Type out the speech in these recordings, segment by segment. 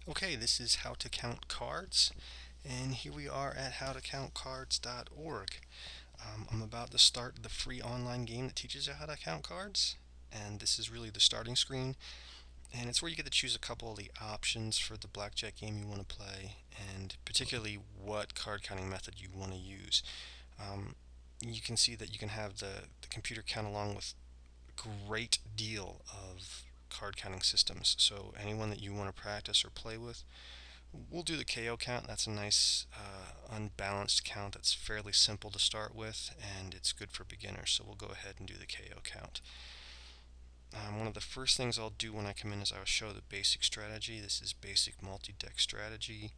Okay, this is How to Count Cards, and here we are at howtocountcards.org. I'm about to start the free online game that teaches you how to count cards, and this is really the starting screen, and it's where you get to choose a couple of the options for the blackjack game you want to play, and particularly what card counting method you want to use. You can see that you can have the computer count along with a great deal of card counting systems, so anyone that you want to practice or play with. We'll do the KO count. That's a nice unbalanced count that's fairly simple to start with, and it's good for beginners, so we'll go ahead and do the KO count. One of the first things I'll do when I come in is I'll show the basic strategy. This is basic multi-deck strategy,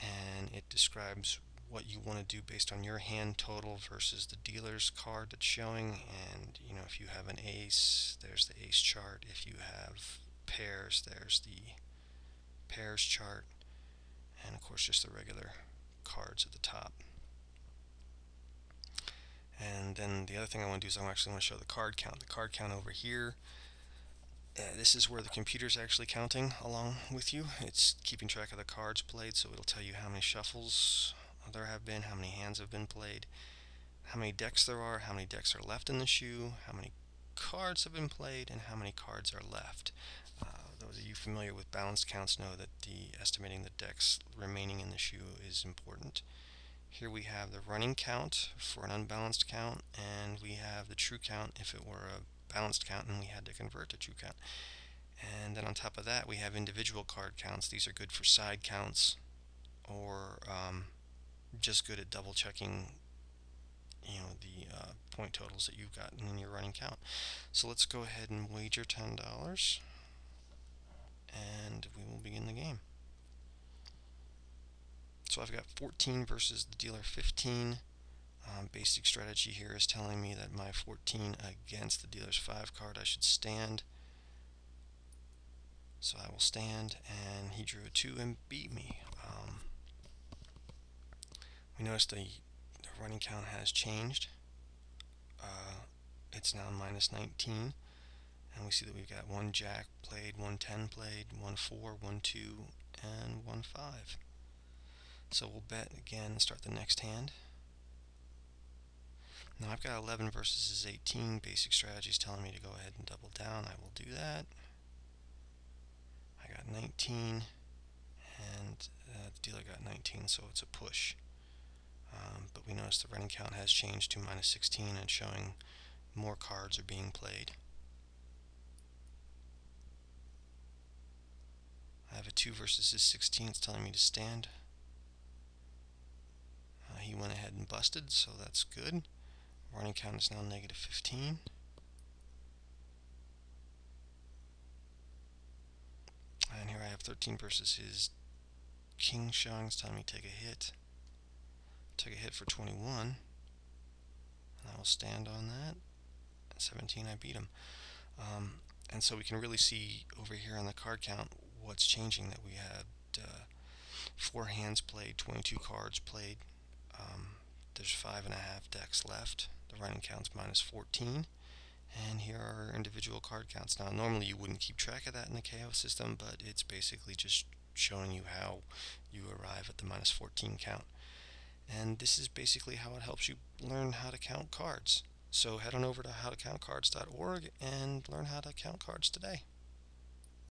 and it describes what you want to do based on your hand total versus the dealer's card that's showing. And if you have an ace, there's the ace chart. If you have pairs, there's the pairs chart, and of course just the regular cards at the top. And then the other thing I want to do is I actually want to show the card count. The card count over here, this is where the computer's actually counting along with you. It's keeping track of the cards played, so it'll tell you how many shuffles there have been, how many hands have been played, how many decks there are, how many decks are left in the shoe, how many cards have been played, and how many cards are left. Those of you familiar with balanced counts know that estimating the decks remaining in the shoe is important. Here we have the running count for an unbalanced count, and we have the true count if it were a balanced count and we had to convert to true count. And then on top of that, we have individual card counts. These are good for side counts, or just good at double checking the point totals that you've gotten in your running count. So let's go ahead and wager $10, and we will begin the game. So I've got 14 versus the dealer 15. Basic strategy here is telling me that my 14 against the dealer's 5 card, I should stand. So I will stand, and he drew a 2 and beat me. We notice the running count has changed. It's now minus 19, and we see that we've got 1 jack played, 1 10 played, 1 4, 1 2, and 1 5. So we'll bet again and start the next hand. Now I've got 11 versus his 18. Basic strategy is telling me to go ahead and double down. I will do that. I got 19, and the dealer got 19, so it's a push. But we notice the running count has changed to minus 16 and showing more cards are being played. I have a 2 versus his 16. It's telling me to stand. He went ahead and busted, so that's good. Running count is now negative 15. And here I have 13 versus his king showing. It's telling me to take a hit. Took a hit for 21, and I will stand on that. At 17, I beat him. And so we can really see over here on the card count what's changing. That we had 4 hands played, 22 cards played. There's 5.5 decks left. The running count's minus 14. And here are our individual card counts. Now, normally you wouldn't keep track of that in the KO system, but it's basically just showing you how you arrive at the minus 14 count. And this is basically how it helps you learn how to count cards. So head on over to howtocountcards.org and learn how to count cards today.